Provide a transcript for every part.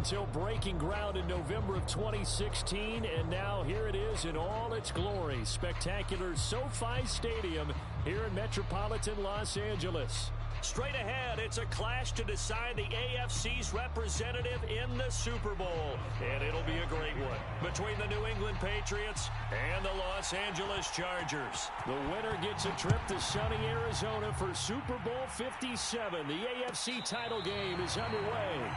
until breaking ground in November of 2016, and now here it is in all its glory. Spectacular SoFi Stadium here in metropolitan Los Angeles. Straight ahead, it's a clash to decide the AFC's representative in the Super Bowl. And it'll be a great one between the New England Patriots and the Los Angeles Chargers. The winner gets a trip to sunny Arizona for Super Bowl 57. The AFC title game is underway.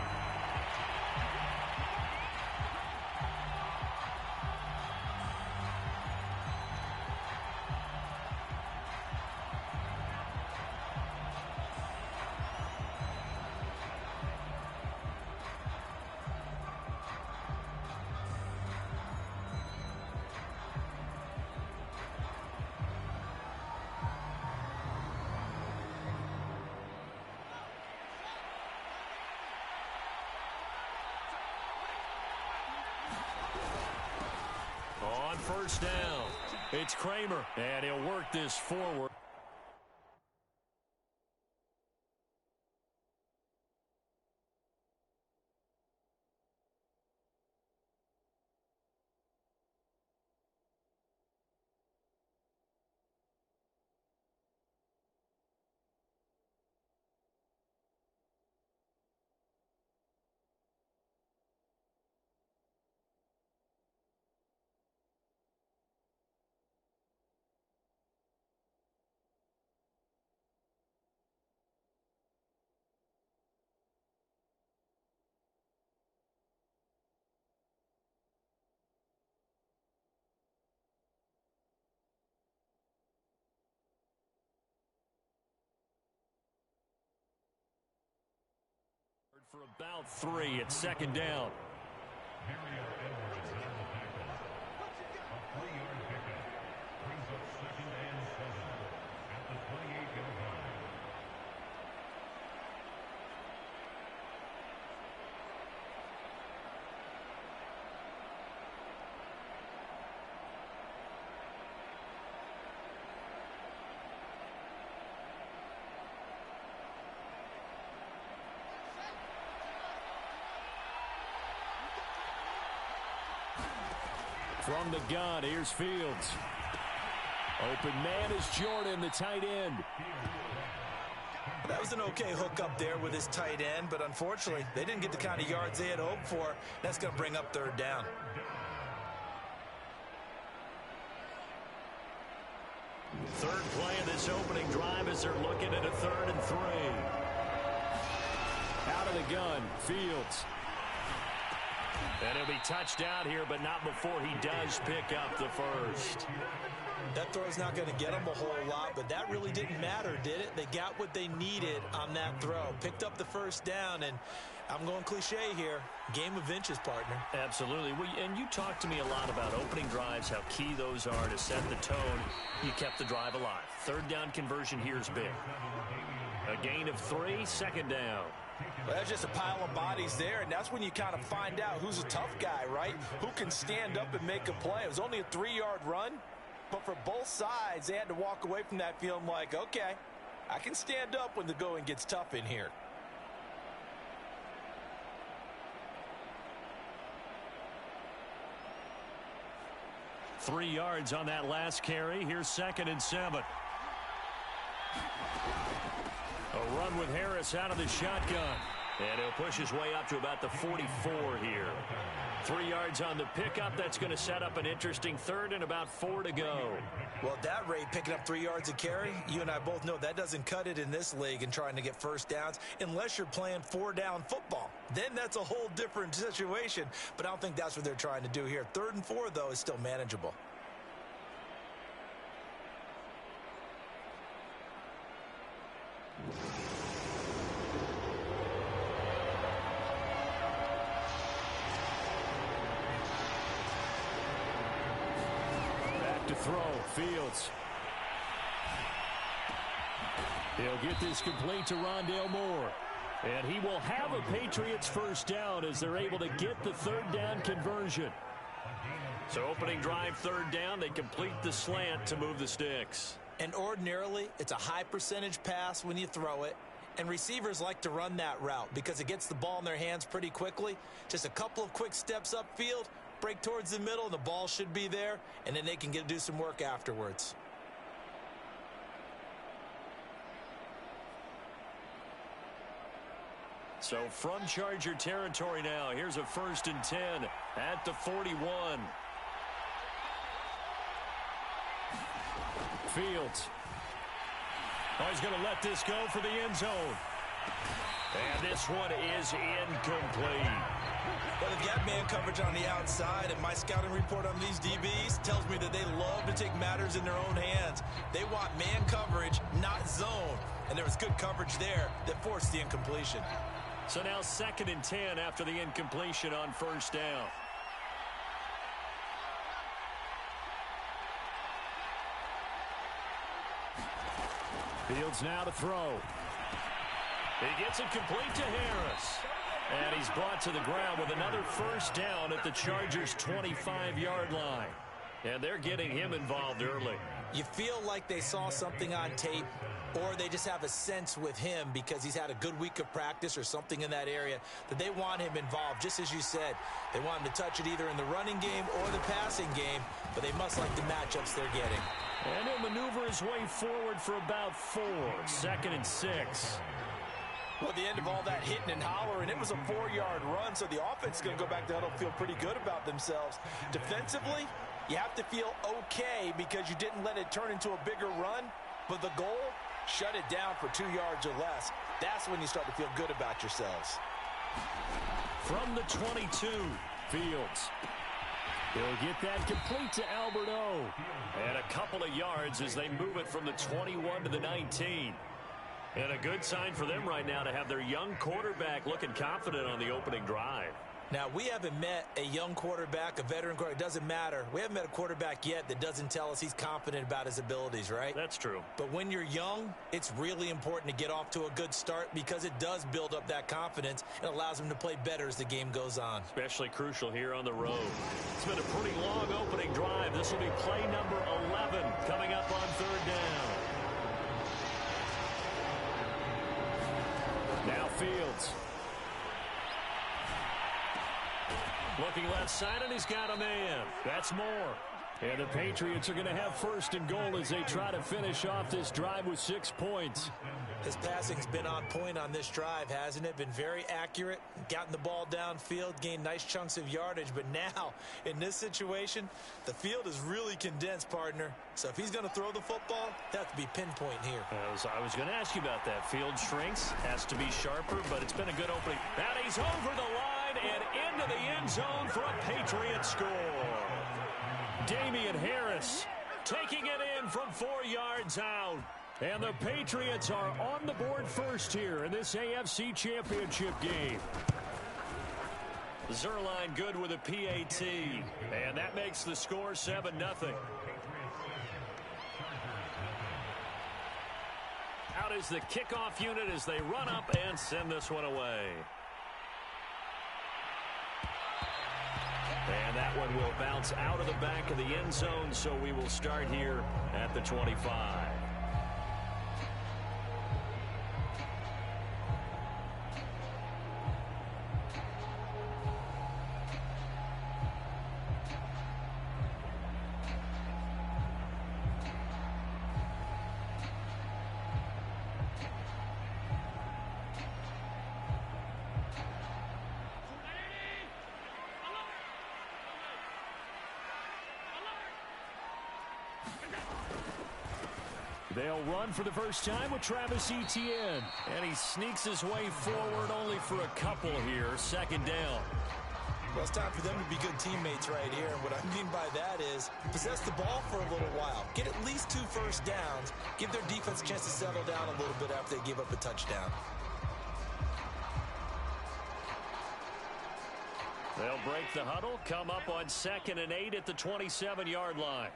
On first down, it's Kramer, and he'll work this forward. For about 3 at second down. From the gun, here's Fields. Open man is Jordan, the tight end. That was an okay hook up there with his tight end, but unfortunately, they didn't get the kind of yards they had hoped for. That's going to bring up third down. Third play of this opening drive as they're looking at a 3rd and 3. Out of the gun, Fields. And he'll be touched out here, but not before he does pick up the first. That throw's not going to get them a whole lot, but that really didn't matter, did it? They got what they needed on that throw. Picked up the first down, and I'm going cliche here. Game of inches, partner. Absolutely. And you talked to me a lot about opening drives, how key those are to set the tone. You kept the drive alive. Third down conversion here is big. A gain of 3, second down. Well, that's just a pile of bodies there, and that's when you kind of find out who's a tough guy, right? Who can stand up and make a play. It was only a 3-yard run, but for both sides, they had to walk away from that feeling like, okay, I can stand up when the going gets tough in here. Three yards on that last carry. Here's 2nd and 7. A run with Harris out of the shotgun. And he'll push his way up to about the 44 here. 3 yards on the pickup. That's going to set up an interesting 3rd and about 4 to go. Well, at that rate, picking up 3 yards a carry, you and I both know that doesn't cut it in this league and trying to get first downs unless you're playing 4-down football. Then that's a whole different situation. But I don't think that's what they're trying to do here. 3rd and 4, though, is still manageable. Back to throw, Fields. He'll get this complete to Rondale Moore. And he will have a Patriots first down as they're able to get the 3rd down conversion. So opening drive 3rd down, they complete the slant to move the sticks. And ordinarily, it's a high percentage pass when you throw it. And receivers like to run that route because it gets the ball in their hands pretty quickly. Just a couple of quick steps upfield, break towards the middle, the ball should be there, and then they can do some work afterwards. So from Charger territory now, here's a 1st and 10 at the 41. Fields. Oh, he's going to let this go for the end zone. And this one is incomplete. Well, they've got man coverage on the outside, and my scouting report on these DBs tells me that they love to take matters in their own hands. They want man coverage, not zone. And there was good coverage there that forced the incompletion. So now 2nd and 10 after the incompletion on 1st down. Fields now to throw. He gets it complete to Harris. And he's brought to the ground with another 1st down at the Chargers' 25-yard line. And they're getting him involved early. You feel like they saw something on tape, or they just have a sense with him because he's had a good week of practice or something in that area that they want him involved. Just as you said, they want him to touch it either in the running game or the passing game, but they must like the matchups they're getting. And he'll maneuver his way forward for about 4. 2nd and 6. Well, at the end of all that hitting and hollering, it was a 4-yard run, so the offense is going to go back to huddle, feel pretty good about themselves. Defensively, you have to feel okay because you didn't let it turn into a bigger run, but the goal, shut it down for 2 yards or less. That's when you start to feel good about yourselves. From the 22, Fields. He'll get that complete to Albert O. And a couple of yards as they move it from the 21 to the 19. And a good sign for them right now to have their young quarterback looking confident on the opening drive. Now, we haven't met a young quarterback, a veteran quarterback. It doesn't matter. We haven't met a quarterback yet that doesn't tell us he's confident about his abilities, right? That's true. But when you're young, it's really important to get off to a good start because it does build up that confidence and allows him to play better as the game goes on. Especially crucial here on the road. It's been a pretty long opening drive. This will be play number 11 coming up on 3rd down. Now Fields. Looking left side, and he's got a man. That's more. And the Patriots are going to have 1st and goal as they try to finish off this drive with 6 points. His passing's been on point on this drive, hasn't it? Been very accurate, gotten the ball downfield, gained nice chunks of yardage. But now, in this situation, the field is really condensed, partner. So if he's going to throw the football, that to be pinpoint here. I was going to ask you about that. Field shrinks, has to be sharper, but it's been a good opening. And he's over the line and into the end zone for a Patriot score. Damian Harris taking it in from 4 yards out. And the Patriots are on the board first here in this AFC Championship game. Zerline good with a PAT. And that makes the score 7-0. Out is the kickoff unit as they run up and send this one away. And that one will bounce out of the back of the end zone, so we will start here at the 25. They'll run for the first time with Travis Etienne. And he sneaks his way forward only for a couple here. 2nd down. Well, it's time for them to be good teammates right here. And what I mean by that is possess the ball for a little while. Get at least 2 first downs. Give their defense a chance to settle down a little bit after they give up a touchdown. They'll break the huddle, come up on 2nd and 8 at the 27-yard line.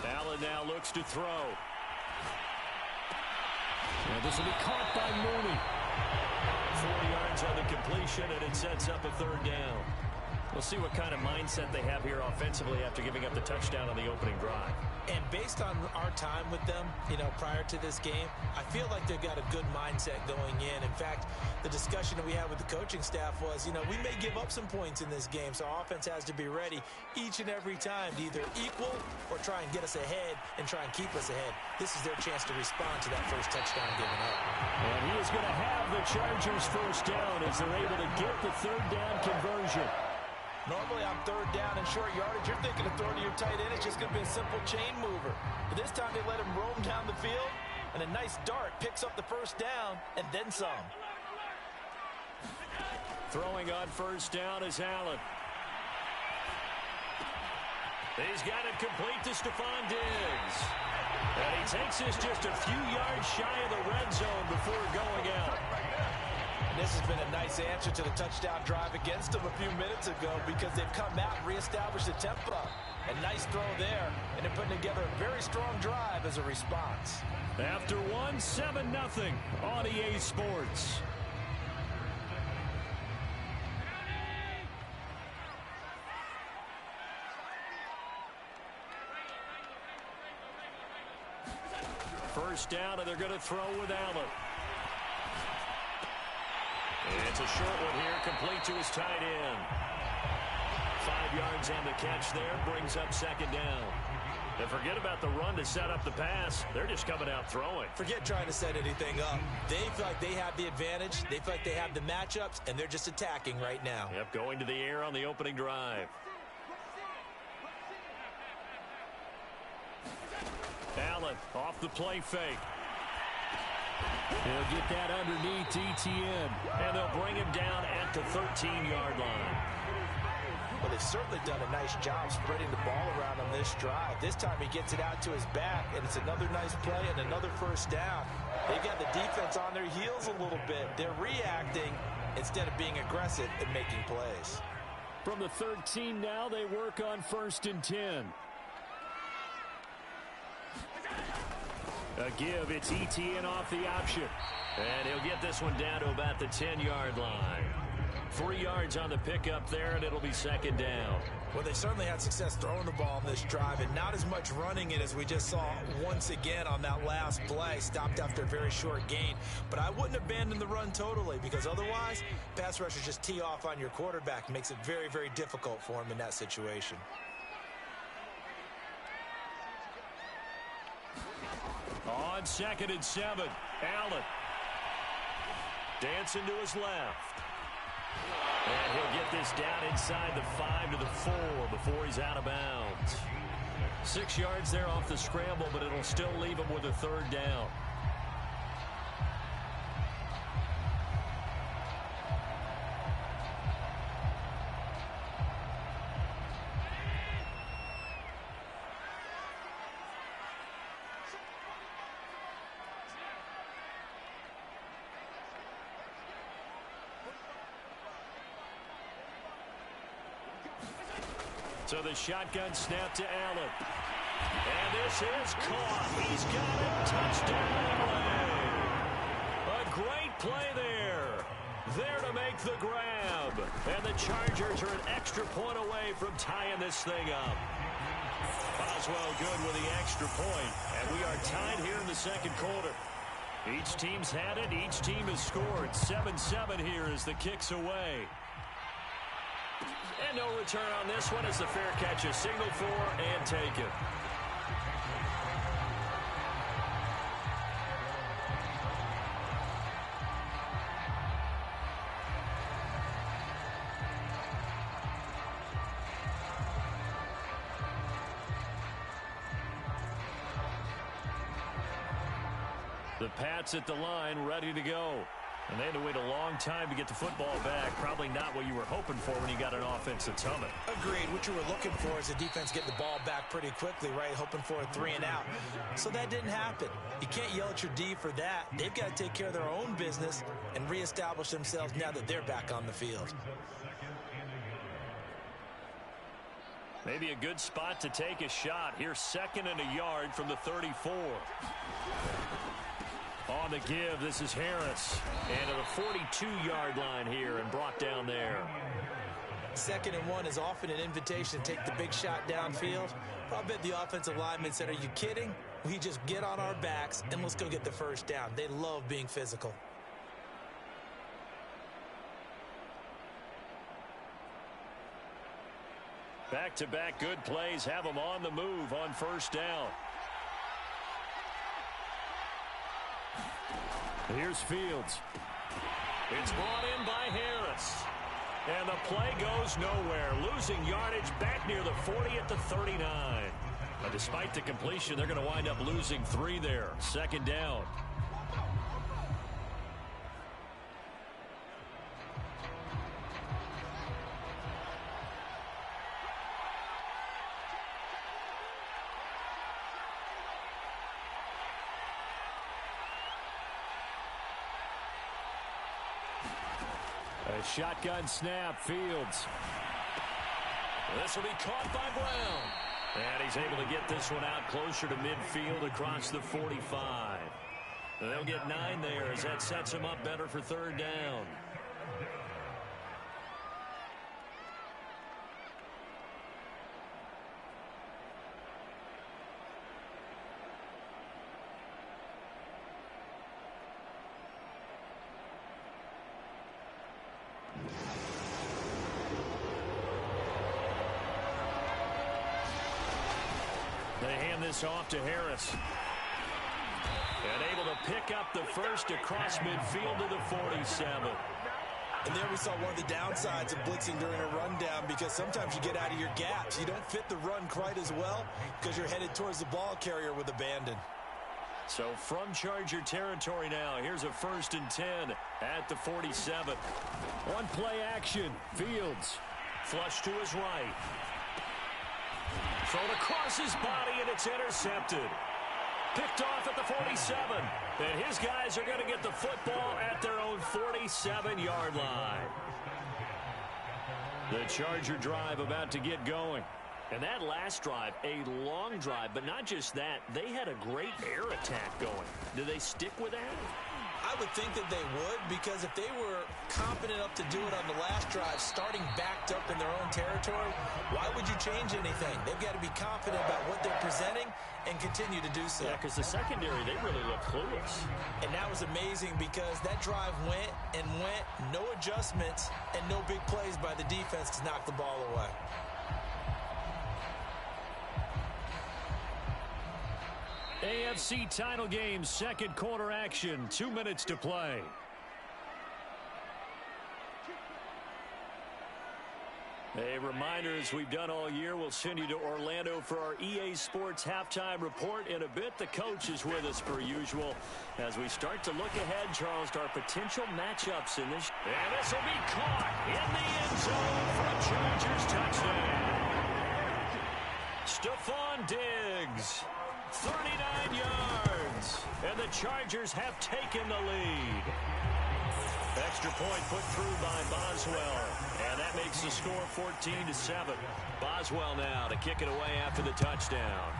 Allen now looks to throw. And this will be caught by Mooney. 4 yards on the completion, and it sets up a 3rd down. We'll see what kind of mindset they have here offensively after giving up the touchdown on the opening drive. And based on our time with them, prior to this game, I feel like they've got a good mindset going in. In fact, the discussion that we had with the coaching staff was, we may give up some points in this game, so our offense has to be ready each and every time to either equal or try and get us ahead and try and keep us ahead. This is their chance to respond to that first touchdown given up. And he is going to have the Chargers first down as they're able to get the third down conversion. Normally on third down and short yardage, you're thinking of throwing to your tight end. It's just going to be a simple chain mover. But this time they let him roam down the field, and a nice dart picks up the first down and then some. Throwing on first down is Allen. He's got it complete to Stephon Diggs. And he takes this just a few yards shy of the red zone before going out. This has been a nice answer to the touchdown drive against them a few minutes ago because they've come out and reestablished the tempo. A nice throw there, and they're putting together a very strong drive as a response. After 7-0 on EA Sports. First down, and they're going to throw with Allen. It's a short one here, complete to his tight end. 5 yards on the catch there, brings up second down. And forget about the run to set up the pass. They're just coming out throwing. Forget trying to set anything up. They feel like they have the advantage. They feel like they have the matchups, and they're just attacking right now. Yep, going to the air on the opening drive. Allen off the play fake. He'll get that underneath ETN. And they'll bring him down at the 13-yard line. Well, they've certainly done a nice job spreading the ball around on this drive. This time he gets it out to his back, and it's another nice play and another first down. They've got the defense on their heels a little bit. They're reacting instead of being aggressive and making plays. From the 13 now, they work on 1st and 10. A give, it's ETN off the option. And he'll get this one down to about the 10-yard line. 3 yards on the pickup there, and it'll be second down. Well, they certainly had success throwing the ball on this drive, and not as much running it as we just saw once again on that last play. Stopped after a very short gain. But I wouldn't abandon the run totally, because otherwise, pass rushers just tee off on your quarterback. Makes it very, very difficult for him in that situation. On 2nd and 7, Allen. Dancing to his left. And he'll get this down inside the 5 to the 4 before he's out of bounds. 6 yards there off the scramble, but it'll still leave him with a third down. So the shotgun snap to Allen. And this is caught. He's got it. Touchdown. A great play there. There to make the grab. And the Chargers are an extra point away from tying this thing up. Boswell good with the extra point. And we are tied here in the second quarter. Each team's had it. Each team has scored. 7-7 here as the kick's away. And no return on this one as the fair catch is signaled for and taken. The Pats at the line, ready to go. And they had to wait a long time to get the football back. Probably not what you were hoping for when you got an offense that's humming. Agreed. What you were looking for is the defense getting the ball back pretty quickly, right? Hoping for a 3 and out. So that didn't happen. You can't yell at your D for that. They've got to take care of their own business and reestablish themselves now that they're back on the field. Maybe a good spot to take a shot. Here's 2nd and a yard from the 34. On the give, this is Harris. And at the 42-yard line here and brought down there. 2nd and 1 is often an invitation to take the big shot downfield. I bet the offensive lineman said, are you kidding? We just get on our backs and let's go get the first down. They love being physical. Back-to-back good plays have them on the move on first down. Here's Fields. It's brought in by Harris. And the play goes nowhere. Losing yardage back near the 40 at the 39. But despite the completion, they're going to wind up losing 3 there. 2nd down. A shotgun snap, Fields. This will be caught by Brown. And he's able to get this one out closer to midfield across the 45. They'll get 9 there as that sets him up better for 3rd down. They hand this off to Harris. And able to pick up the first across midfield to the 47. And there we saw one of the downsides of blitzing during a rundown, because sometimes you get out of your gaps. You don't fit the run quite as well because you're headed towards the ball carrier with abandon. So from Charger territory now, here's a 1st and 10 at the 47. On play action, Fields. Flush to his right. Thrown across his body, and it's intercepted. Picked off at the 47. And his guys are going to get the football at their own 47-yard line. The Charger drive about to get going. And that last drive, a long drive, but not just that. They had a great air attack going. Do they stick with that? I would think that they would, because if they were confident enough to do it on the last drive, starting backed up in their own territory, why would you change anything? They've got to be confident about what they're presenting and continue to do so. Yeah, because the secondary, they really look clueless. And that was amazing, because that drive went and went, no adjustments, and no big plays by the defense to knock the ball away. AFC title game, 2nd quarter action, 2 minutes to play. A reminder, as we've done all year, we'll send you to Orlando for our EA Sports halftime report in a bit. The coach is with us per usual as we start to look ahead, Charles, to our potential matchups in this. And this will be caught in the end zone for a Chargers touchdown. Stephon Diggs. 39 yards, and the Chargers have taken the lead. Extra point put through by Boswell, and that makes the score 14-7. Boswell now to kick it away after the touchdown.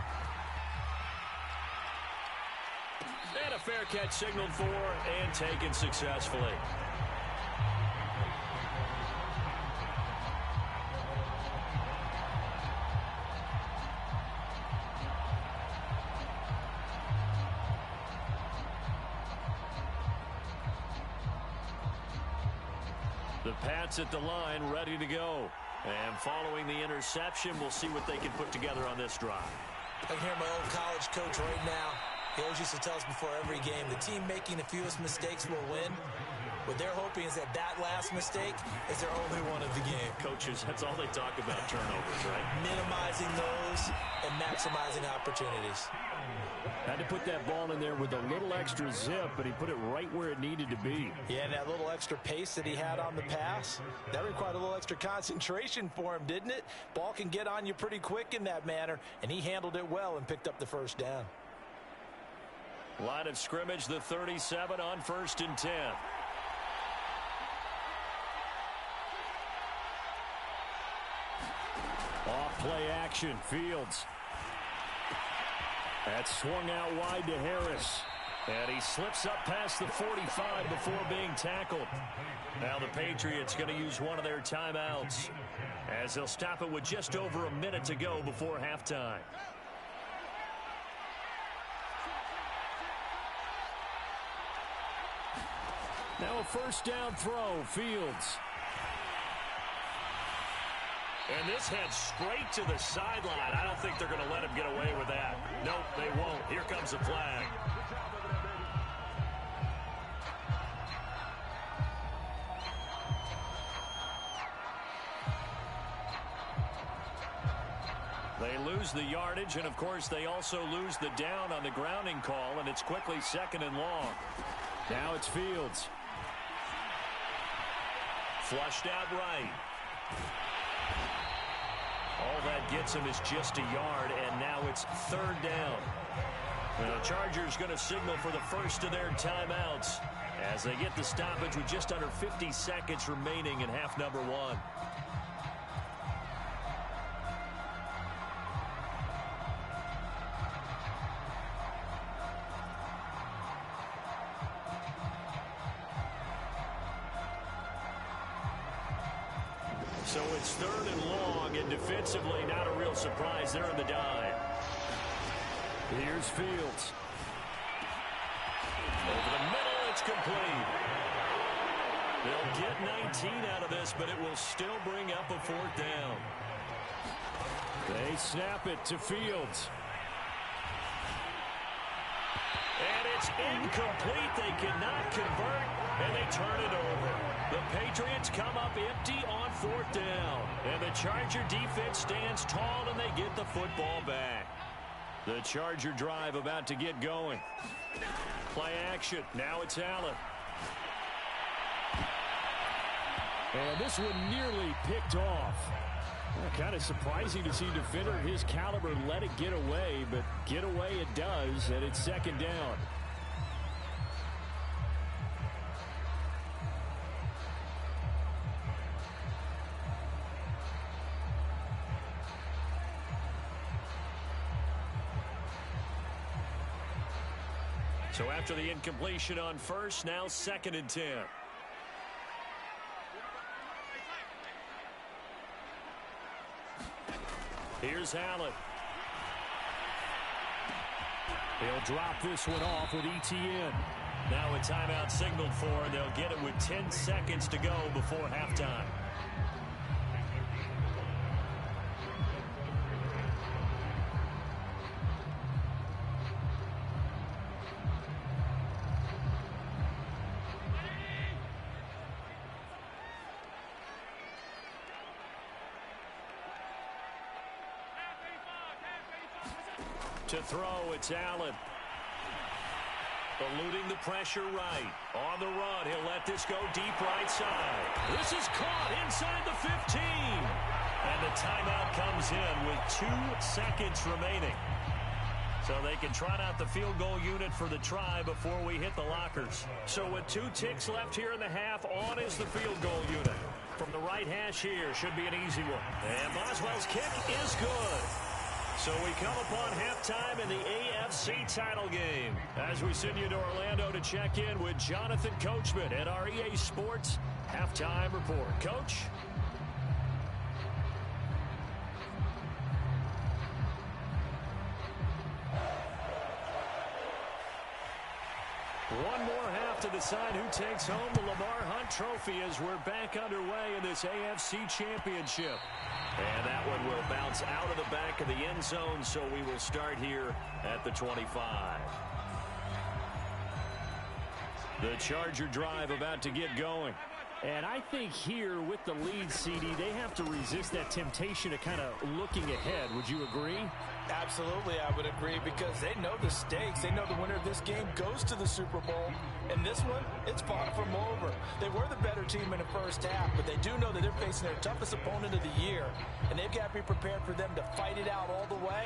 And a fair catch signaled for and taken successfully. The Pats at the line, ready to go. And following the interception, we'll see what they can put together on this drive. I can hear my old college coach right now. He always used to tell us before every game, the team making the fewest mistakes will win. What they're hoping is that that last mistake is their only one of the game. Coaches, that's all they talk about, turnovers, right? Minimizing those and maximizing opportunities. Had to put that ball in there with a little extra zip, but he put it right where it needed to be. Yeah, and that little extra pace that he had on the pass, that required a little extra concentration for him, didn't it? Ball can get on you pretty quick in that manner, and he handled it well and picked up the first down. Line of scrimmage, the 37 on 1st and 10. Off play action, Fields. That swung out wide to Harris. And he slips up past the 45 before being tackled. Now the Patriots going to use one of their timeouts as they'll stop it with just over a minute to go before halftime. Now a first down throw, Fields. And this heads straight to the sideline. I don't think they're going to let him get away with that. Nope, they won't. Here comes the flag. They lose the yardage, and, of course, they also lose the down on the grounding call, and it's quickly second and long. Now it's Fields. Flushed out right. All that gets him is just a yard, and now it's third down. The Chargers going to signal for the first of their timeouts as they get the stoppage with just under 50 seconds remaining in half number one. So it's third and long, and defensively not a real surprise there in the dime. Here's Fields. Over the middle, it's complete. They'll get 19 out of this, but it will still bring up a fourth down. They snap it to Fields. And it's incomplete. They cannot convert, and they turn it over. The Patriots come up empty on fourth down. And the Charger defense stands tall, and they get the football back. The Charger drive about to get going. Play action. Now it's Allen. And this one nearly picked off. Kind of surprising to see a defender of his caliber let it get away, but get away it does, and it's second down. So after the incompletion on first, now second and 10. Here's Allen. He'll drop this one off with ETN. Now a timeout signaled for, and they'll get it with 10 seconds to go before halftime. To throw, it's Allen. Eluding the pressure right. On the run, he'll let this go deep right side. This is caught inside the 15. And the timeout comes in with 2 seconds remaining. So they can trot out the field goal unit for the try before we hit the lockers. So with 2 ticks left here in the half, on is the field goal unit. From the right hash here, should be an easy one. And Boswell's kick is good. So we come upon halftime in the AFC title game as we send you to Orlando to check in with Jonathan Coachman at our EA Sports Halftime Report. Coach? One more half to decide who takes home the Lamar Hunt Trophy as we're back underway in this AFC Championship. And that one will bounce out of the back of the end zone, so we will start here at the 25. The Charger drive about to get going. And I think here with the lead, CD, they have to resist that temptation of kind of looking ahead. Would you agree? Absolutely, I would agree, because they know the stakes. They know the winner of this game goes to the Super Bowl. And this one, it's fought from over. They were the better team in the first half, but they do know that they're facing their toughest opponent of the year. And they've got to be prepared for them to fight it out all the way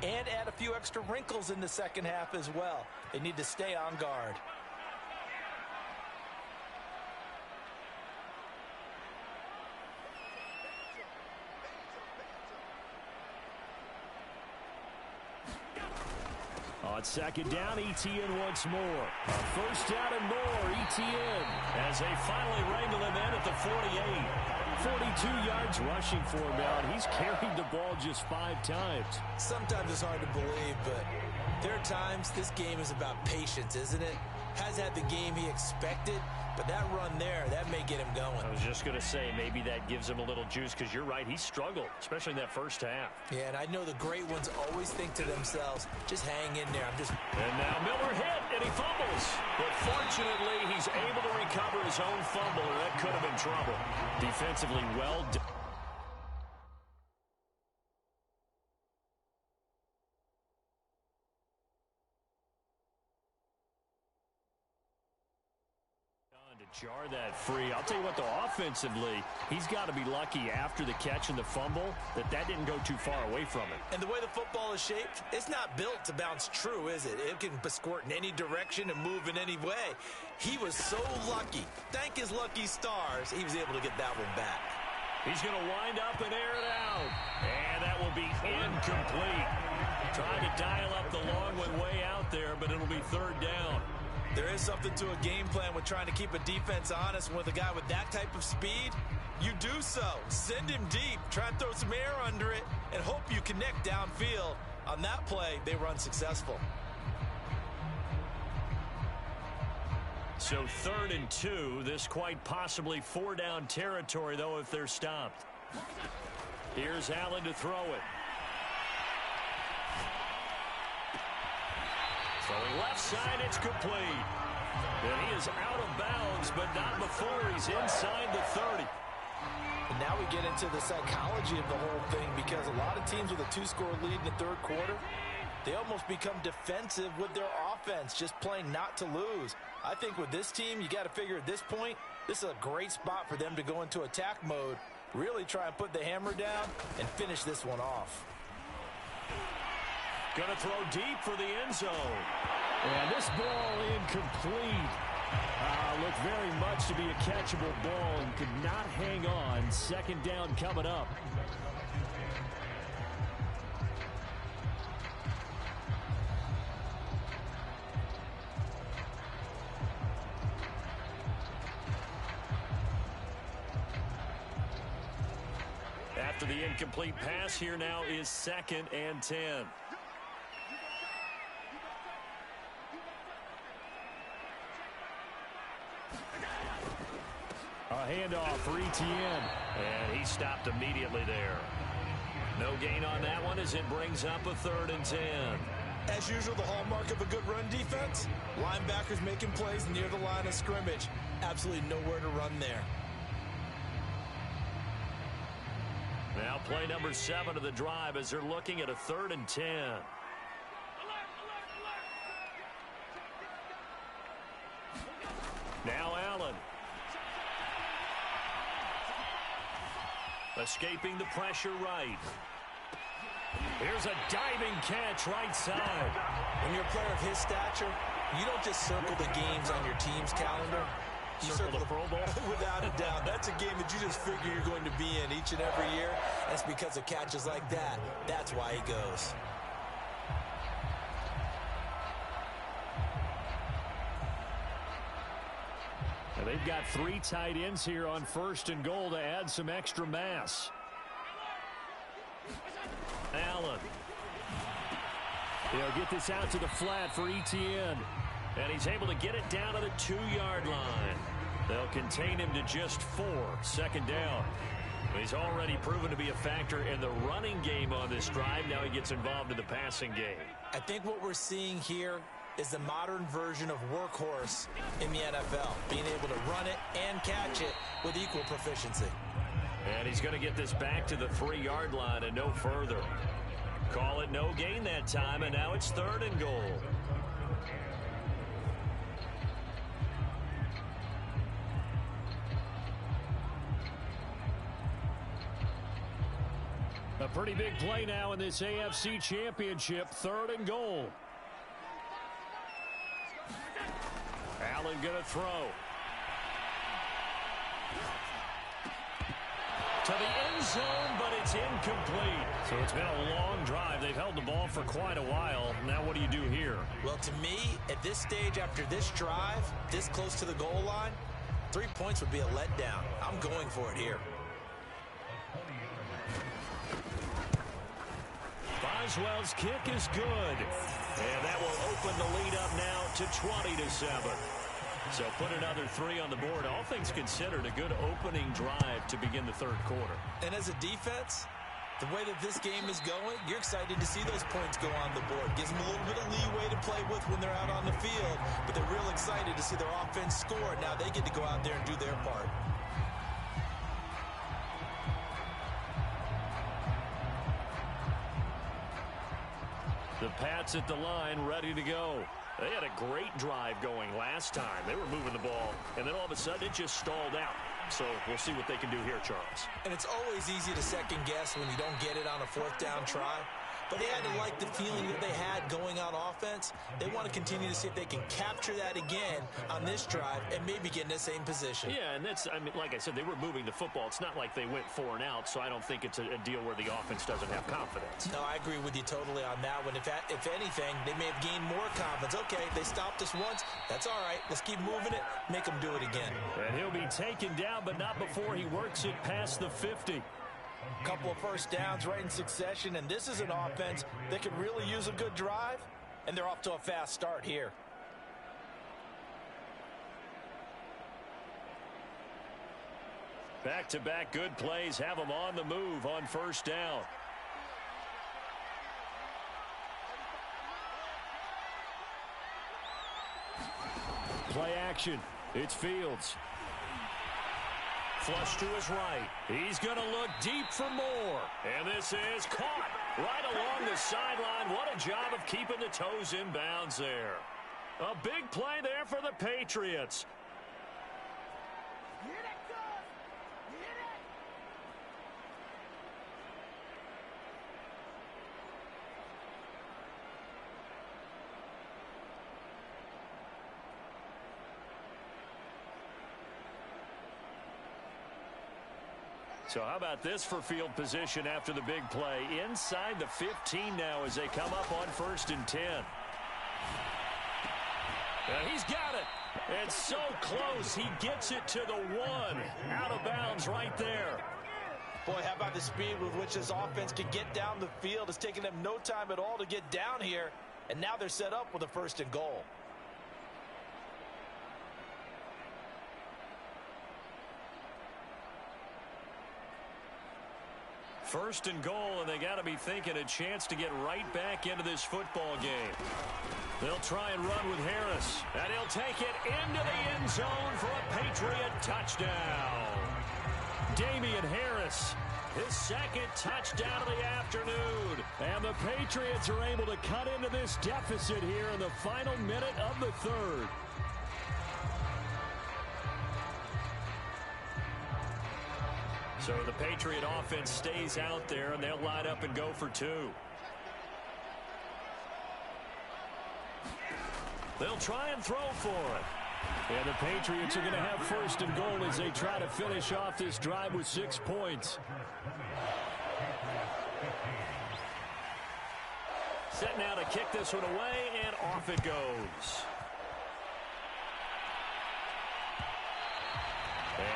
and add a few extra wrinkles in the second half as well. They need to stay on guard. On second down, Etienne once more. First down and more, Etienne, as they finally wrangle him in at the 48. 42 yards rushing for him now, and he's carried the ball just 5 times. Sometimes it's hard to believe, but there are times this game is about patience, isn't it? Has had the game he expected, but that run there, that may get him going. I was just going to say, maybe that gives him a little juice, because you're right, he struggled, especially in that first half. Yeah, and I know the great ones always think to themselves, just hang in there. And now Miller hit, and he fumbles. But fortunately, he's able to recover his own fumble, or that could have been trouble. Defensively well done. Jar that free. I'll tell you what, though, offensively, he's got to be lucky after the catch and the fumble that didn't go too far away from it. And the way the football is shaped, it's not built to bounce true, is it? It can squirt in any direction and move in any way. He was so lucky. Thank his lucky stars, he was able to get that one back. He's going to wind up and air it out. And that will be incomplete. Trying to dial up the long one way out there, but it'll be third down. There is something to a game plan with trying to keep a defense honest. With a guy with that type of speed, you do so. Send him deep, try and throw some air under it, and hope you connect downfield. On that play, they were unsuccessful. So 3rd and 2, this quite possibly 4-down territory, though, if they're stopped. Here's Allen to throw it. Throwing left side, it's complete. And he is out of bounds, but not before he's inside the 30. And now we get into the psychology of the whole thing, because a lot of teams with a 2-score lead in the third quarter, they almost become defensive with their offense, just playing not to lose. I think with this team, you got to figure at this point, this is a great spot for them to go into attack mode, really try and put the hammer down and finish this one off. Going to throw deep for the end zone. And this ball incomplete. Looked very much to be a catchable ball and could not hang on. 2nd down coming up. After the incomplete pass, here now is 2nd and 10. A handoff for Etienne, and he stopped immediately there. No gain on that one as it brings up a 3rd and 10. As usual, the hallmark of a good run defense, linebackers making plays near the line of scrimmage. Absolutely nowhere to run there. Now play number 7 of the drive as they're looking at a 3rd and 10. Now Allen. Escaping the pressure right. Here's a diving catch right side. When you're a player of his stature, you don't just circle the games on your team's calendar. You circle the Pro Bowl? Without a doubt. That's a game that you just figure you're going to be in each and every year. That's because of catches like that. That's why he goes. Now they've got 3 tight ends here on 1st and goal to add some extra mass. Allen. They'll get this out to the flat for Etienne. And he's able to get it down to the 2-yard line. They'll contain him to just 4. 2nd down. He's already proven to be a factor in the running game on this drive. Now he gets involved in the passing game. I think what we're seeing here is the modern version of workhorse in the NFL, being able to run it and catch it with equal proficiency. And he's going to get this back to the 3-yard line and no further. Call it no gain that time, and now it's 3rd and goal. A pretty big play now in this AFC Championship. 3rd and goal. Allen going to throw. To the end zone, but it's incomplete. So it's been a long drive. They've held the ball for quite a while. Now what do you do here? Well, to me, at this stage, after this drive, this close to the goal line, 3 points would be a letdown. I'm going for it here. Boswell's kick is good. And that will open the lead up now to 20-7. So put another 3 on the board. All things considered, a good opening drive to begin the third quarter. And as a defense, the way that this game is going, you're excited to see those points go on the board. Gives them a little bit of leeway to play with when they're out on the field. But they're real excited to see their offense score. Now they get to go out there and do their part. The Pats at the line, ready to go. They had a great drive going last time. They were moving the ball, and then all of a sudden it just stalled out. So we'll see what they can do here, Charles. And it's always easy to second guess when you don't get it on a fourth down try. But they had to like the feeling that they had going on offense. They want to continue to see if they can capture that again on this drive and maybe get in the same position. Yeah, and that's, I mean, like I said, they were moving the football. It's not like they went 4 and out, so I don't think it's a deal where the offense doesn't have confidence. No, I agree with you totally on that one. If anything, they may have gained more confidence. Okay, they stopped us once. That's all right. Let's keep moving it. Make them do it again. And he'll be taken down, but not before he works it past the 50. Couple of first downs right in succession, and this is an offense that could really use a good drive, and they're off to a fast start here. Back-to-back good plays have them on the move on first down. Play action. It's Fields. Flush to his right. He's going to look deep for more. And this is caught right along the sideline. What a job of keeping the toes in bounds there. A big play there for the Patriots. So how about this for field position after the big play? Inside the 15 now as they come up on 1st and 10. And he's got it. It's so close. He gets it to the 1. Out of bounds right there. Boy, how about the speed with which this offense can get down the field? It's taken them no time at all to get down here. And now they're set up with a 1st and goal. First and goal, and they got to be thinking a chance to get right back into this football game. They'll try and run with Harris, and he'll take it into the end zone for a Patriot touchdown. Damian Harris, his 2nd touchdown of the afternoon. And the Patriots are able to cut into this deficit here in the final minute of the 3rd. So the Patriot offense stays out there, and they'll line up and go for 2. They'll try and throw for it. And the Patriots are going to have 1st and goal as they try to finish off this drive with 6 points. Set now to kick this one away, and off it goes.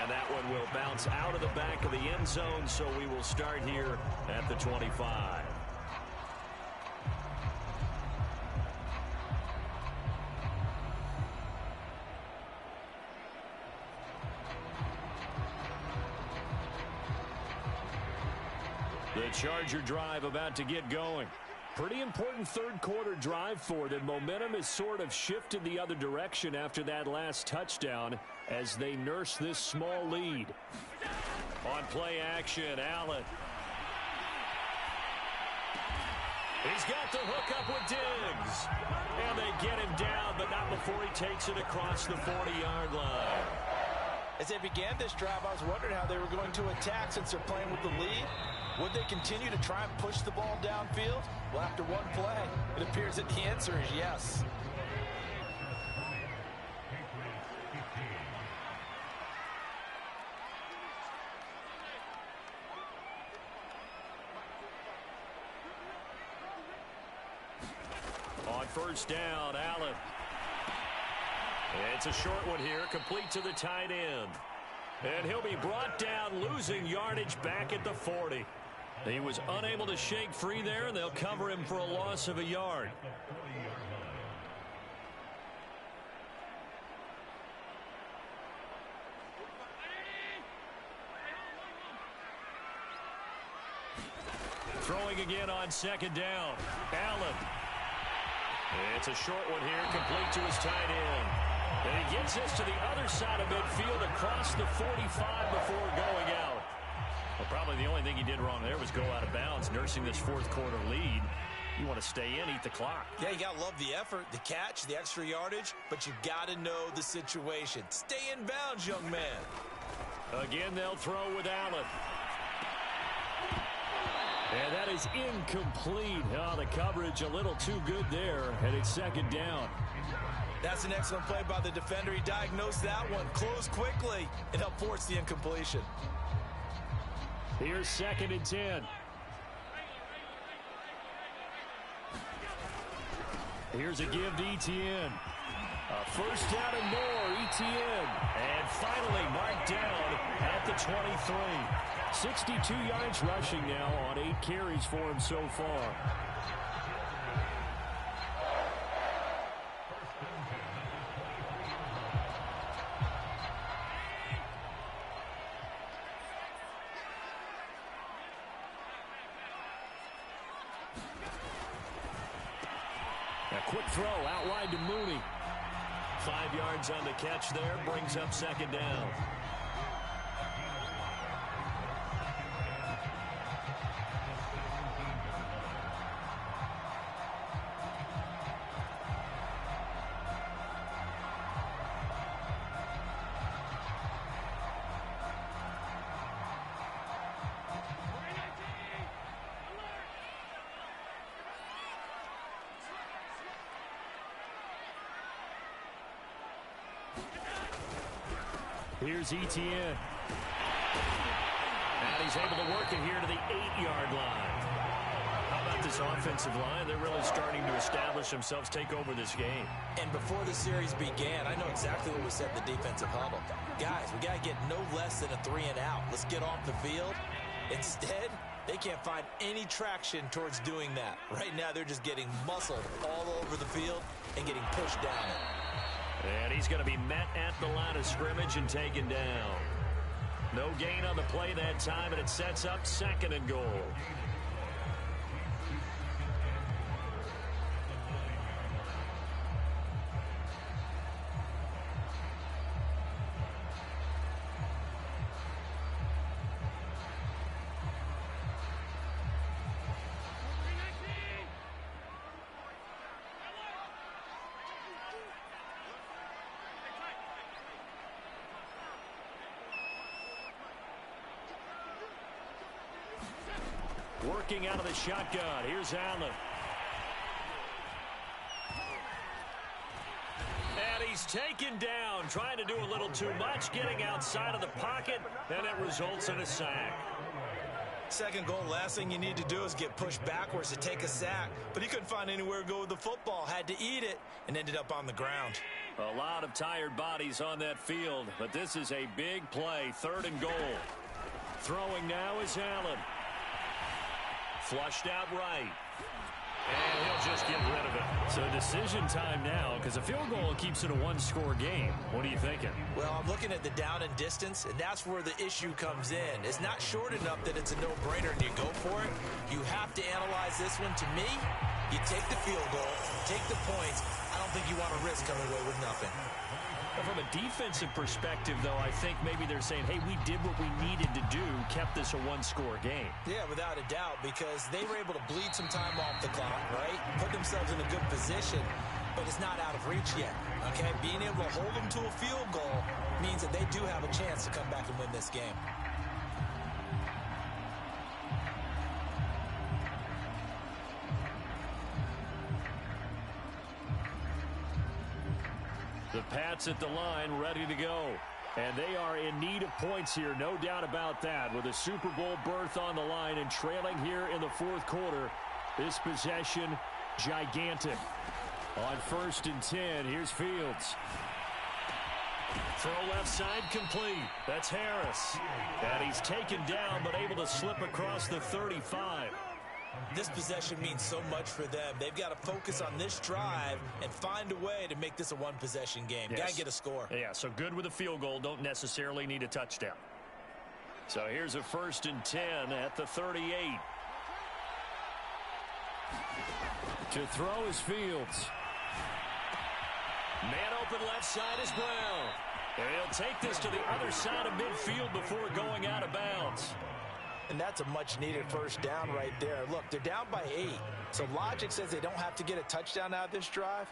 And that one will bounce out of the back of the end zone, so we will start here at the 25. The Charger drive about to get going. Pretty important 3rd quarter drive for them. Momentum has sort of shifted the other direction after that last touchdown as they nurse this small lead. On play action, Allen. He's got the hook up with Diggs. And they get him down, but not before he takes it across the 40-yard line. As they began this drive, I was wondering how they were going to attack since they're playing with the lead. Would they continue to try and push the ball downfield? Well, after one play, it appears that the answer is yes. first down. Allen. It's a short one here, complete to the tight end. And he'll be brought down, losing yardage back at the 40. He was unable to shake free there, and they'll cover him for a loss of a yard. Throwing again on second down. Allen. It's a short one here, complete to his tight end. And he gets this to the other side of midfield across the 45 before going out. Well, probably the only thing he did wrong there was go out of bounds, nursing this fourth quarter lead. You want to stay in, eat the clock. Yeah, you got to love the effort, the catch, the extra yardage, but you got to know the situation. Stay in bounds, young man. Again, they'll throw with Allen. And that is incomplete. Oh, the coverage a little too good there, and it's second down. That's an excellent play by the defender. He diagnosed that one, closed quickly, and helped force the incompletion. Here's second and 10. Here's a give to Etienne. A first down and more, Etienne. And finally marked down at the 23. 62 yards rushing now on 8 carries for him so far. A quick throw out wide to Mooney. 5 yards on the catch there, brings up second down. Here's Etienne. And he's able to work it here to the 8-yard line. How about this offensive line? They're really starting to establish themselves, take over this game. And before the series began, I know exactly what we said in the defensive huddle. Guys, we got to get no less than a 3-and-out. Let's get off the field. Instead, they can't find any traction towards doing that. Right now, they're just getting muscled all over the field and getting pushed down it. And he's going to be met at the line of scrimmage and taken down. No gain on the play that time, and it sets up second and goal. Working out of the shotgun. Here's Allen. And he's taken down, trying to do a little too much, getting outside of the pocket, and it results in a sack. Second goal, last thing you need to do is get pushed backwards to take a sack. But he couldn't find anywhere to go with the football, had to eat it, and ended up on the ground. A lot of tired bodies on that field, but this is a big play, third and goal. Throwing now is Allen. Flushed out right. And he'll just get rid of it. So decision time now, because a field goal keeps it a one-score game. What are you thinking? Well, I'm looking at the down and distance, and that's where the issue comes in. It's not short enough that it's a no-brainer and you go for it. You have to analyze this one. To me, you take the field goal, take the points. I don't think you want to risk coming away with nothing. Well, from a defensive perspective, though, I think maybe they're saying, hey, we did what we needed to do, kept this a one-score game. Yeah, without a doubt, because they were able to bleed some time off the clock, right? Put themselves in a good position, but it's not out of reach yet, okay? Being able to hold them to a field goal means that they do have a chance to come back and win this game. The Pats at the line, ready to go. And they are in need of points here, no doubt about that. With a Super Bowl berth on the line and trailing here in the fourth quarter, this possession, gigantic. On 1st and 10, here's Fields. Throw left side complete. That's Harris. And he's taken down but able to slip across the 35. This possession means so much for them. They've got to focus on this drive and find a way to make this a one-possession game. Yes. Got to get a score. Yeah, so good with a field goal. Don't necessarily need a touchdown. So here's a 1st and 10 at the 38. To throw is Fields. Man open left side is Brown. And he'll take this to the other side of midfield before going out of bounds. And that's a much-needed first down right there. Look, they're down by 8. So logic says they don't have to get a touchdown out of this drive.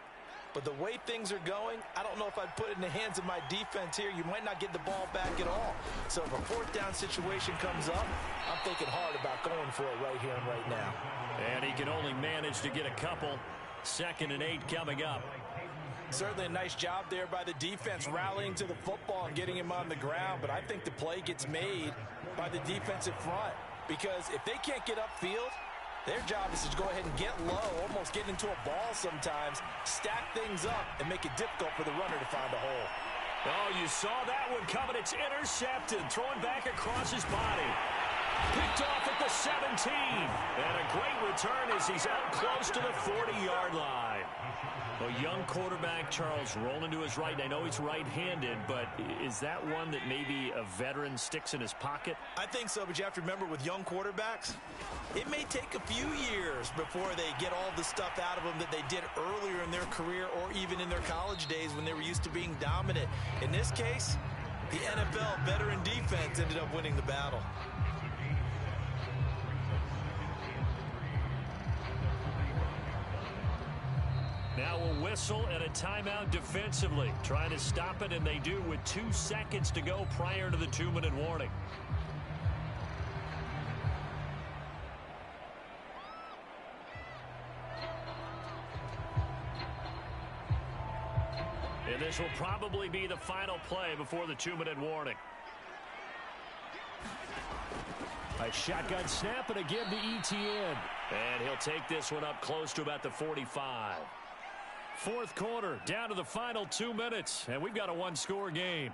But the way things are going, I don't know if I'd put it in the hands of my defense here. You might not get the ball back at all. So if a 4th down situation comes up, I'm thinking hard about going for it right here and right now. And he can only manage to get a couple. 2nd and 8 coming up. Certainly a nice job there by the defense, rallying to the football and getting him on the ground. But I think the play gets made by the defensive front. Because if they can't get upfield, their job is to go ahead and get low, almost get into a ball sometimes, stack things up, and make it difficult for the runner to find a hole. Oh, you saw that one coming. It's intercepted. Throwing back across his body. Picked off at the 17. And a great return as he's out close to the 40-yard line. A young quarterback, Charles, rolling to his right. And I know he's right-handed, but is that one that maybe a veteran sticks in his pocket? I think so, but you have to remember with young quarterbacks, it may take a few years before they get all the stuff out of them that they did earlier in their career or even in their college days when they were used to being dominant. In this case, the NFL veteran defense ended up winning the battle. Now a whistle and a timeout defensively. Trying to stop it, and they do with 2 seconds to go prior to the 2-minute warning. And this will probably be the final play before the 2-minute warning. A shotgun snap and a give to Etienne. And he'll take this one up close to about the 45. 4th quarter, down to the final 2 minutes, and we've got a 1-score game.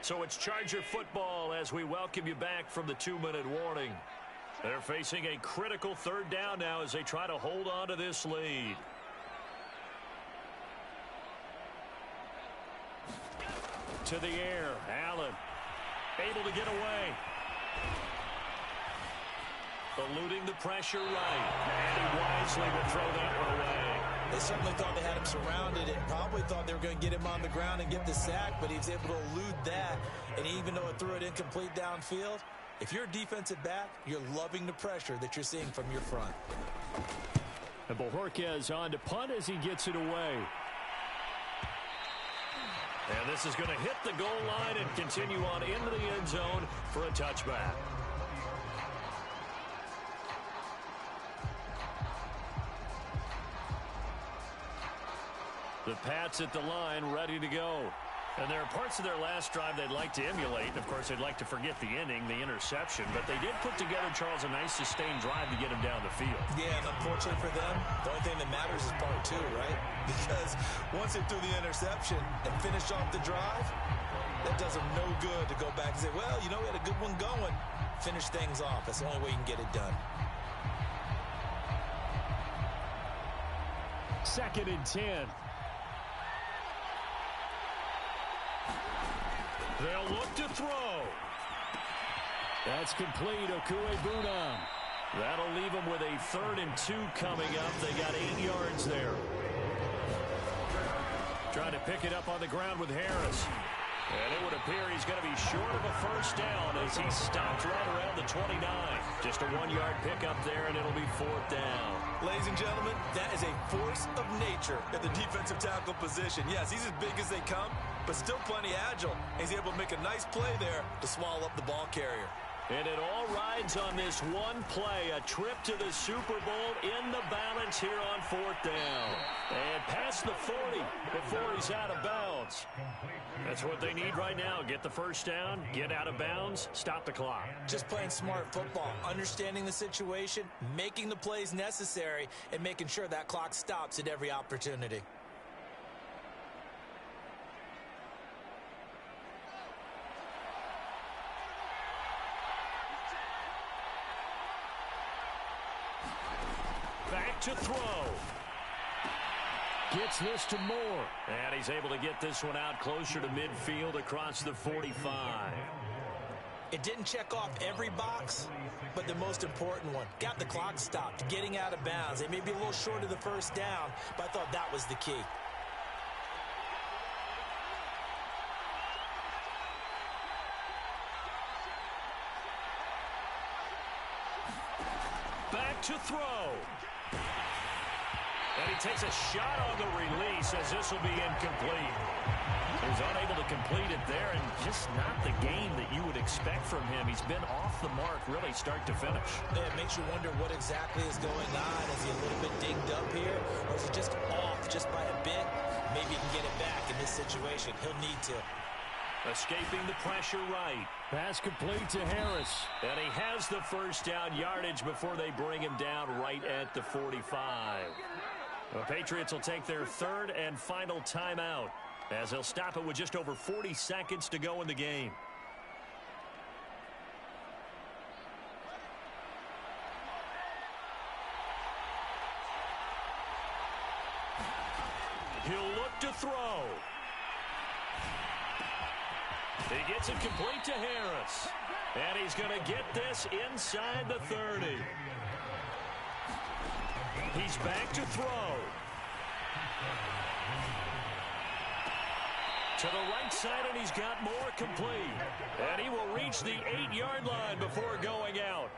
So it's Charger football as we welcome you back from the 2-minute warning. They're facing a critical 3rd down now as they try to hold on to this lead. To the air, Allen able to get away. Eluding the pressure right. And he wisely will throw that one away. They certainly thought they had him surrounded and probably thought they were going to get him on the ground and get the sack, but he was able to elude that. And even though it threw it incomplete downfield, if you're a defensive back, you're loving the pressure that you're seeing from your front. And Bojorquez on to punt as he gets it away. And this is going to hit the goal line and continue on into the end zone for a touchback. The Pats at the line, ready to go. And there are parts of their last drive they'd like to emulate. And, of course, they'd like to forget the inning, the interception. But they did put together, Charles, a nice sustained drive to get him down the field. Yeah, and unfortunately for them, the only thing that matters is part 2, right? Because once they threw the interception and finished off the drive, that does them no good to go back and say, well, you know, we had a good one going. Finish things off. That's the only way you can get it done. 2nd and 10. They'll look to throw. That's complete. Okuebunam. That'll leave them with a 3rd and 2 coming up. They got 8 yards there. Trying to pick it up on the ground with Harris. And it would appear he's going to be short of a 1st down as he stopped right around the 29. Just a 1-yard pickup there, and it'll be 4th down. Ladies and gentlemen, that is a force of nature at the defensive tackle position. Yes, he's as big as they come, but still plenty agile. He's able to make a nice play there to swallow up the ball carrier. And it all rides on this one play, a trip to the Super Bowl in the balance here on 4th down. And past the 40 before he's out of bounds. That's what they need right now. Get the first down, get out of bounds, stop the clock. Just playing smart football, understanding the situation, making the plays necessary, and making sure that clock stops at every opportunity. Back to throw. Gets this to Moore. And he's able to get this one out closer to midfield across the 45. It didn't check off every box, but the most important one. Got the clock stopped, getting out of bounds. They may be a little short of the first down, but I thought that was the key. Back to throw. And he takes a shot on the release as this will be incomplete. He's unable to complete it there, and just not the game that you would expect from him. He's been off the mark really start to finish. Yeah, it makes you wonder what exactly is going on. Is he a little bit dinged up here, or is he just off just by a bit? Maybe he can get it back in this situation. He'll need to. Escaping the pressure right. Pass complete to Harris. And he has the first down yardage before they bring him down right at the 45. The Patriots will take their third and final timeout as they'll stop it with just over 40 seconds to go in the game. He'll look to throw. He gets it complete to Harris. And he's going to get this inside the 30. He's back to throw. To the right side, and he's got more complete. And he will reach the 8-yard line before going out.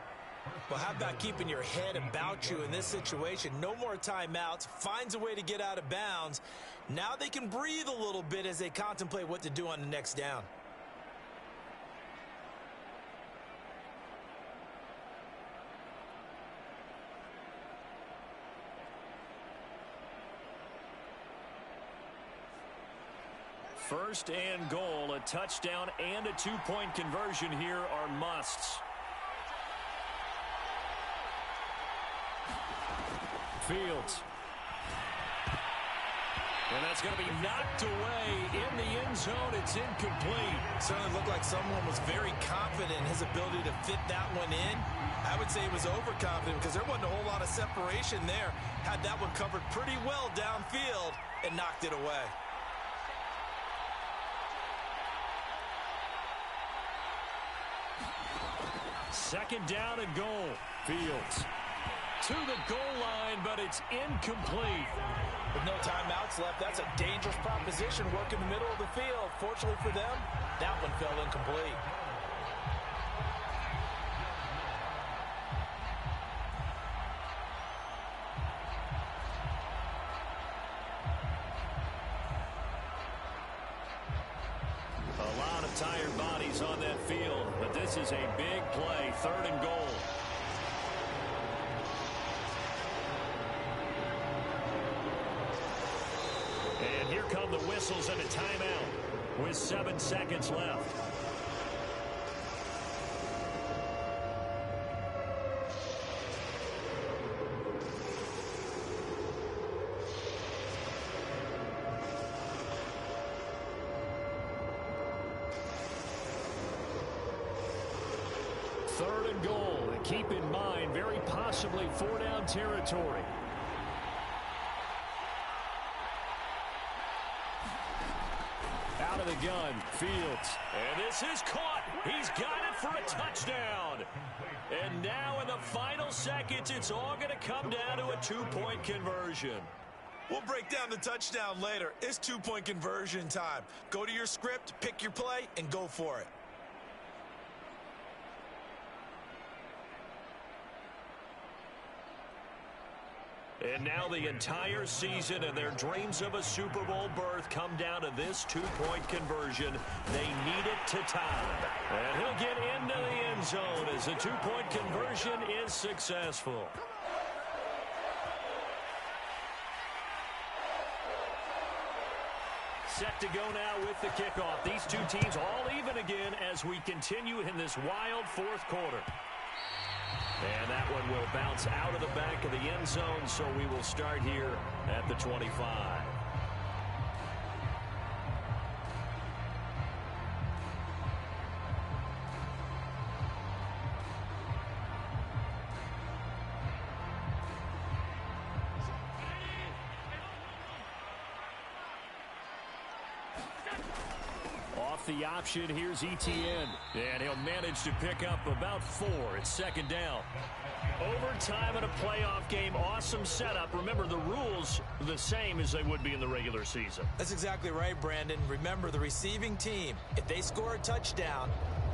Well, how about keeping your head about you in this situation? No more timeouts. Finds a way to get out of bounds. Now they can breathe a little bit as they contemplate what to do on the next down. First and goal, a touchdown and a two-point conversion here are musts. Fields. And that's going to be knocked away in the end zone. It's incomplete. Certainly looked like someone was very confident in his ability to fit that one in. I would say he was overconfident because there wasn't a whole lot of separation there. Had that one covered pretty well downfield and knocked it away. Second down and goal. Fields to the goal line, but it's incomplete. With no timeouts left, that's a dangerous proposition. Work in the middle of the field. Fortunately for them, that one fell incomplete. A lot of tired bodies on that field, but this is a big play. Third and goal. And here come the whistles and a timeout with 7 seconds left. Third and goal. And keep in mind, very possibly 4-down territory. Out of the gun, Fields. And this is caught. He's got it for a touchdown. And now in the final seconds, it's all going to come down to a two-point conversion. We'll break down the touchdown later. It's two-point conversion time. Go to your script, pick your play, and go for it. And now the entire season and their dreams of a Super Bowl berth come down to this two-point conversion. They need it to tie. And he'll get into the end zone as the two-point conversion is successful. Set to go now with the kickoff. These two teams all even again as we continue in this wild fourth quarter. And that one will bounce out of the back of the end zone, so we will start here at the 25. The option, here's Etienne, and he'll manage to pick up about 4. It's second down. Overtime in a playoff game, awesome setup. Remember, the rules the same as they would be in the regular season. That's exactly right, Brandon. Remember, the receiving team, if they score a touchdown,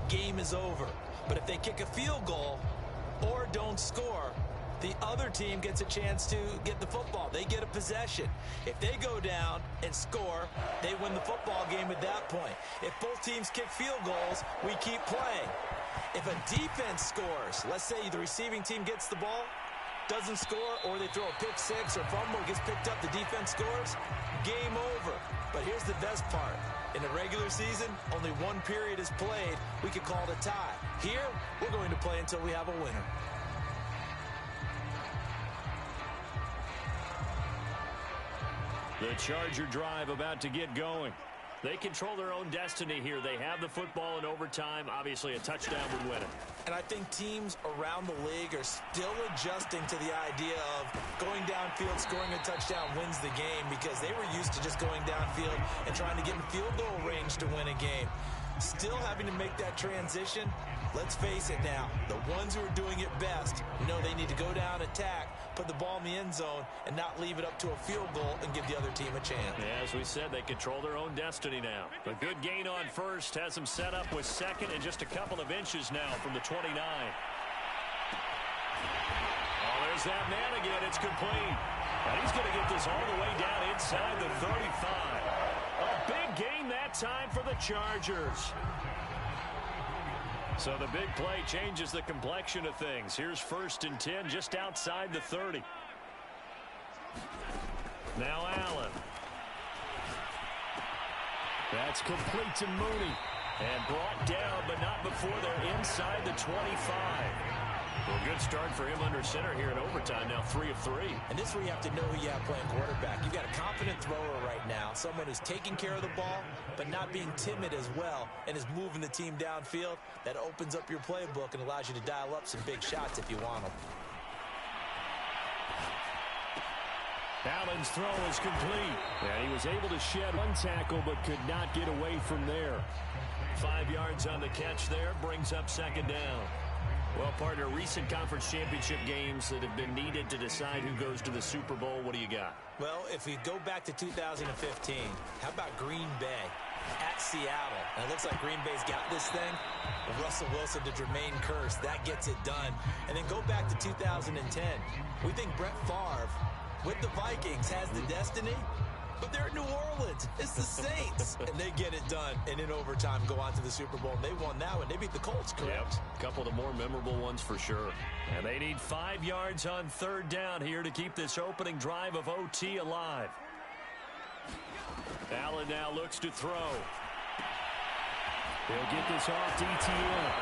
game is over. But if they kick a field goal or don't score, the other team gets a chance to get the football. They get a possession. If they go down and score, they win the football game at that point. If both teams kick field goals, we keep playing. If a defense scores, let's say the receiving team gets the ball, doesn't score, or they throw a pick six or fumble, gets picked up, the defense scores, game over. But here's the best part. In the regular season, only one period is played. We could call it a tie. Here, we're going to play until we have a winner. The Charger drive about to get going. They control their own destiny here. They have the football in overtime. Obviously, a touchdown would win it. And I think teams around the league are still adjusting to the idea of going downfield, scoring a touchdown wins the game, because they were used to just going downfield and trying to get in field goal range to win a game. Still having to make that transition. Let's face it now, the ones who are doing it best know they need to go down, attack, put the ball in the end zone, and not leave it up to a field goal and give the other team a chance. Yeah, as we said, they control their own destiny now. A good gain on first has them set up with second and just a couple of inches now from the 29. Oh, there's that man again. It's complete. And he's going to get this all the way down inside the 35. A big gain that time for the Chargers. So the big play changes the complexion of things. Here's 1st and 10 just outside the 30. Now Allen. That's complete to Mooney. And brought down, but not before they're inside the 25. Well, good start for him under center here in overtime. Now 3 of 3. And this is where you have to know who you have playing quarterback. You've got a confident thrower right now, someone who's taking care of the ball, but not being timid as well, and is moving the team downfield. That opens up your playbook and allows you to dial up some big shots if you want them. Allen's throw is complete. And he was able to shed one tackle, but could not get away from there. 5 yards on the catch there, brings up second down. Well, partner, recent conference championship games that have been needed to decide who goes to the Super Bowl, what do you got? Well, if we go back to 2015, how about Green Bay at Seattle? And it looks like Green Bay's got this thing. Russell Wilson to Jermaine Kearse, that gets it done. And then go back to 2010. We think Brett Favre with the Vikings has the destiny, but they're in New Orleans. It's the Saints. And they get it done. And in overtime, go on to the Super Bowl. And they won that one. They beat the Colts, correct? Yep. A couple of the more memorable ones for sure. And they need 5 yards on third down here to keep this opening drive of OT alive. Allen now looks to throw. He'll get this off to Etienne.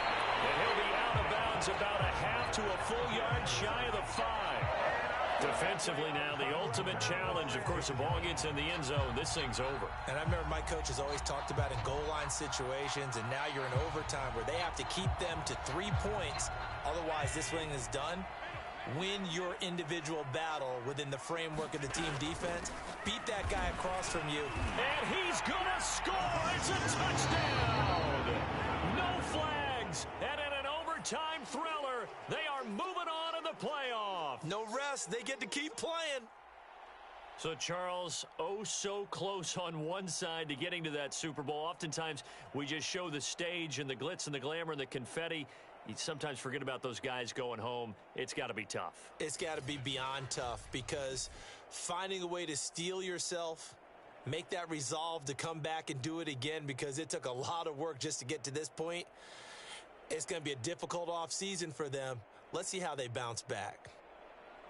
And he'll be out of bounds about a half to a full yard shy of the 5. Defensively now, the ultimate challenge. Of course, the ball gets in the end zone. This thing's over. And I remember my coach has always talked about in goal line situations, and now you're in overtime where they have to keep them to 3 points. Otherwise, this thing is done. Win your individual battle within the framework of the team defense. Beat that guy across from you. And he's going to score. It's a touchdown. No flags. And in an overtime thriller, they are moving on in the playoff. No rest. They get to keep playing. So, Charles, oh so close on one side to getting to that Super Bowl. Oftentimes, we just show the stage and the glitz and the glamour and the confetti. You sometimes forget about those guys going home. It's got to be tough. It's got to be beyond tough, because finding a way to steel yourself, make that resolve to come back and do it again, because it took a lot of work just to get to this point. It's going to be a difficult offseason for them. Let's see how they bounce back.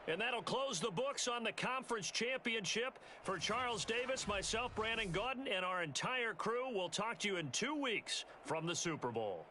And that'll close the books on the conference championship. For Charles Davis, myself, Brandon Gaudin, and our entire crew, we'll talk to you in 2 weeks from the Super Bowl.